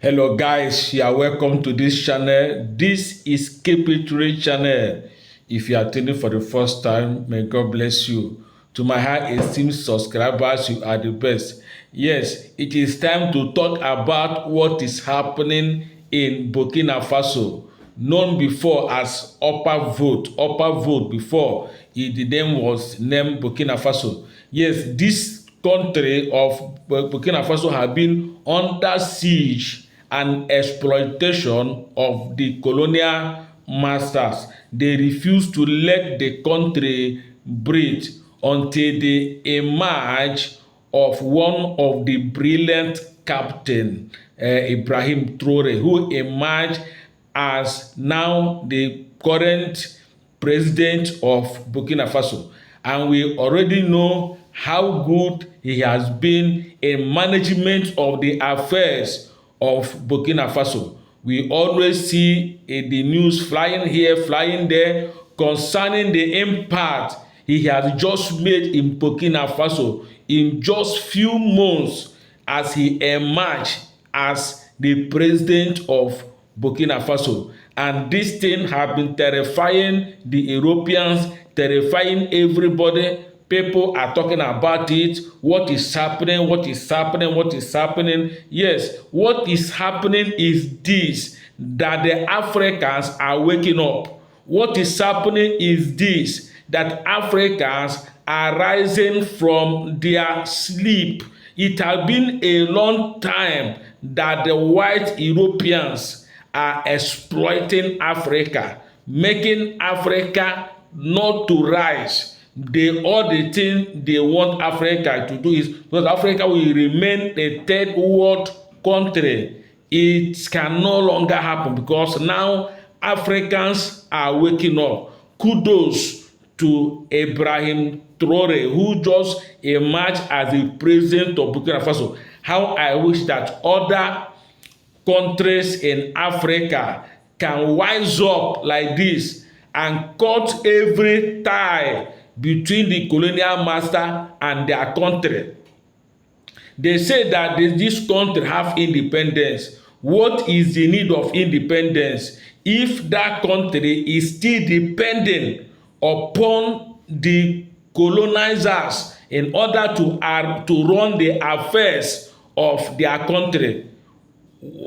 Hello guys, you are welcome to this channel. This is Keep It Real channel. If you are tuning for the first time, may God bless you. To my high esteemed subscribers, you are the best. Yes, it is time to talk about what is happening in Burkina Faso, known before as Upper Vote. Upper Vote before the name was named Burkina Faso. Yes, this country of Burkina Faso have been under siege and exploitation of the colonial masters. They refuse to let the country breathe until they emerge of one of the brilliant captain, Ibrahim Traore, who emerged as now the current president of Burkina Faso. And we already know how good he has been in management of the affairs of Burkina Faso. We always see the news flying here, flying there concerning the impact he has just made in Burkina Faso in just few months as he emerged as the president of Burkina Faso. And this thing have been terrifying the Europeans, terrifying everybody. People are talking about it. What is happening? What is happening? What is happening? Yes, what is happening is this, that the Africans are waking up. What is happening is this, that Africans are rising from their sleep. It has been a long time that the white Europeans are exploiting Africa, making Africa not to rise. All the thing they want Africa to do is, because Africa will remain a third world country, it can no longer happen because now Africans are waking up. Kudos to Ibrahim Traore, who just emerged as the president of Burkina Faso. How I wish that other countries in Africa can wise up like this and cut every tie between the colonial master and their country. They say that this country have independence. What is the need of independence if that country is still dependent upon the colonizers in order to run the affairs of their country?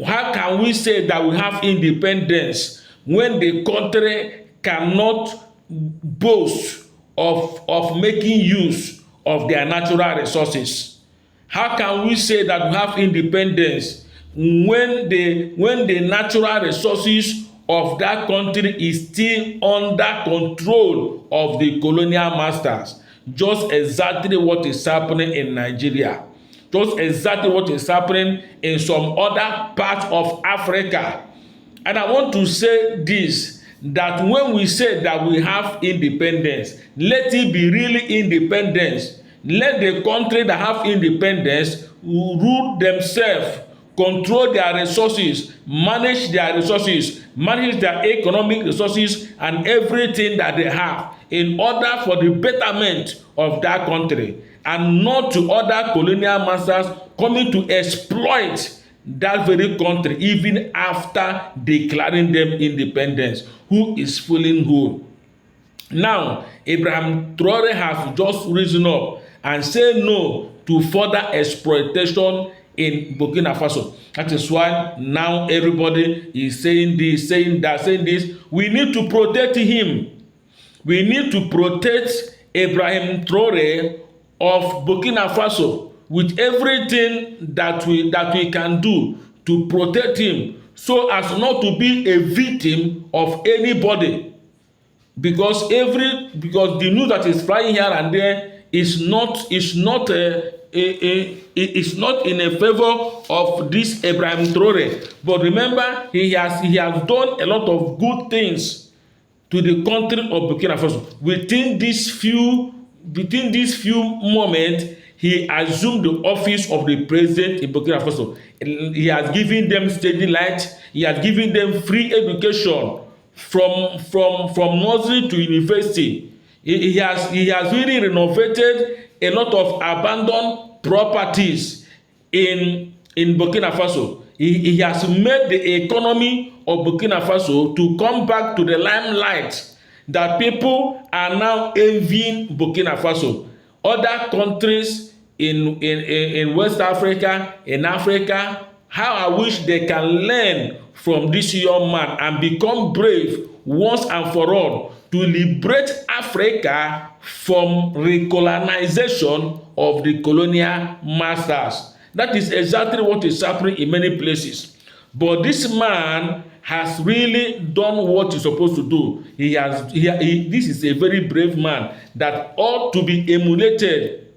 How can we say that we have independence when the country cannot boast of making use of their natural resources? How can we say that we have independence when the natural resources of that country is still under control of the colonial masters? Just exactly what is happening in Nigeria. Just exactly what is happening in some other parts of Africa. And I want to say this, that when we say that we have independence, let it be really independence. Let the country that have independence rule themselves, control their resources, manage their economic resources and everything that they have in order for the betterment of that country, and not to other colonial masters coming to exploit that very country even after declaring them independence. Who is fooling who? Now, Ibrahim Traore has just risen up and said no to further exploitation in Burkina Faso. That is why now everybody is saying this, saying that, saying this. We need to protect him. We need to protect Ibrahim Traore of Burkina Faso with everything that we can do to protect him, so as not to be a victim of anybody. Because the news that is flying here and there is not in a favor of this Ibrahim Traore. But remember, he has done a lot of good things to the country of Burkina Faso. Within these few moments, he assumed the office of the president in Burkina Faso. He has given them steady light. He has given them free education from nursery to university. He has really renovated a lot of abandoned properties in Burkina Faso. He has made the economy of Burkina Faso to come back to the limelight, that people are now envying Burkina Faso. Other countries in West Africa, in Africa, how I wish they can learn from this young man and become brave once and for all to liberate Africa from recolonization of the colonial masters. That is exactly what is happening in many places. But this man has really done what he's supposed to do. This is a very brave man that ought to be emulated,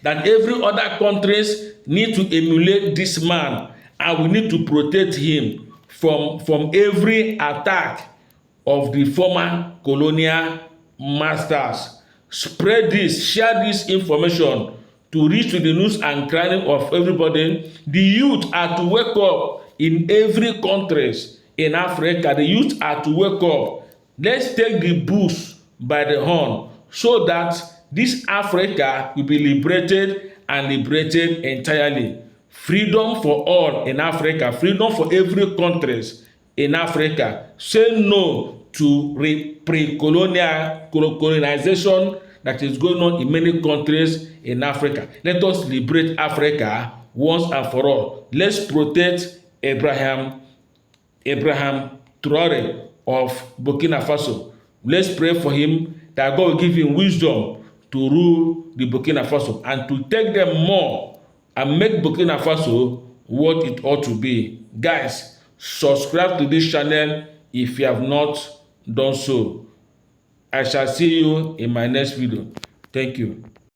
that every other countries need to emulate this man, and we need to protect him from every attack of the former colonial masters. Spread this, share this information to reach to the news and crying of everybody. The youth are to wake up in every countries in Africa. The youth are to wake up. Let's take the bush by the horn so that this Africa will be liberated and liberated entirely. Freedom for all in Africa, freedom for every countries in Africa. Say no to pre-colonial colonization that is going on in many countries in Africa. Let us liberate Africa once and for all. Let's protect Abraham Traore of Burkina Faso. Let's pray for him that God will give him wisdom to rule the Burkina Faso and to take them more and make Burkina Faso what it ought to be. Guys, subscribe to this channel if you have not done so. I shall see you in my next video. Thank you.